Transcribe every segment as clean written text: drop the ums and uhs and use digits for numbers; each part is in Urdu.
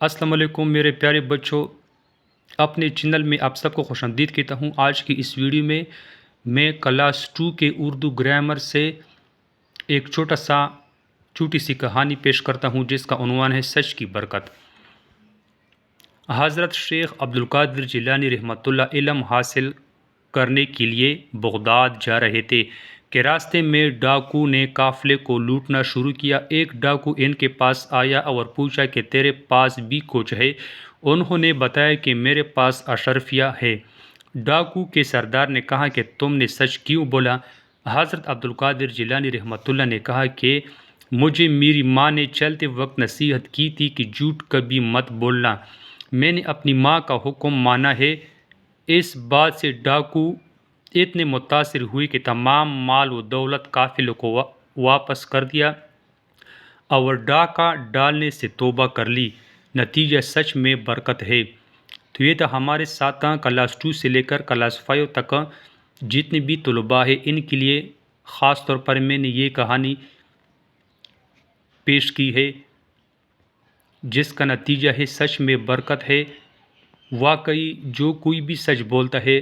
السلام علیکم میرے پیارے بچوں، اپنے چینل میں آپ سب کو خوش آمدید کہتا ہوں۔ آج کی اس ویڈیو میں میں کلاس 2 کے اردو گرامر سے ایک چھوٹی سی کہانی پیش کرتا ہوں جس کا عنوان ہے سچ کی برکت۔ حضرت شیخ عبدالقادر جیلانی رحمۃ اللہ علم حاصل کرنے کے لیے بغداد جا رہے تھے کہ راستے میں ڈاکو نے قافلے کو لوٹنا شروع کیا۔ ایک ڈاکو ان کے پاس آیا اور پوچھا کہ تیرے پاس بھی کچھ ہے؟ انہوں نے بتایا کہ میرے پاس اشرفیہ ہے۔ ڈاکو کے سردار نے کہا کہ تم نے سچ کیوں بولا؟ حضرت عبدالقادر جیلانی رحمۃ اللہ نے کہا کہ مجھے میری ماں نے چلتے وقت نصیحت کی تھی کہ جھوٹ کبھی مت بولنا۔ میں نے اپنی ماں کا حکم مانا ہے۔ اس بات سے ڈاکو اتنے متاثر ہوئے کہ تمام مال و دولت قافلے کو واپس کر دیا اور ڈاکہ ڈالنے سے توبہ کر لی۔ نتیجہ سچ میں برکت ہے۔ تو یہ تھا ہمارے ساتھ کلاس 2 سے لے کر کلاس 5 تک جتنے بھی طلباء ہیں، ان کے لیے خاص طور پر میں نے یہ کہانی پیش کی ہے جس کا نتیجہ ہے سچ میں برکت ہے۔ واقعی جو کوئی بھی سچ بولتا ہے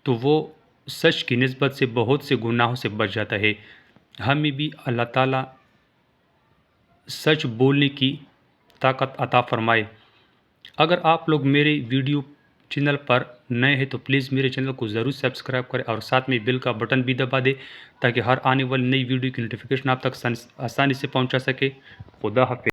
تو وہ سچ کی نسبت سے بہت سے گناہوں سے بچ جاتا ہے۔ ہمیں بھی اللہ تعالیٰ سچ بولنے کی طاقت عطا فرمائے۔ اگر آپ لوگ میرے ویڈیو چینل پر نئے ہیں تو پلیز میرے چینل کو ضرور سبسکرائب کریں اور ساتھ میں بیل کا بٹن بھی دبا دیں تاکہ ہر آنے والی نئی ویڈیو کی نوٹیفیکیشن آپ تک آسانی سے پہنچا سکے۔ خدا حافظ۔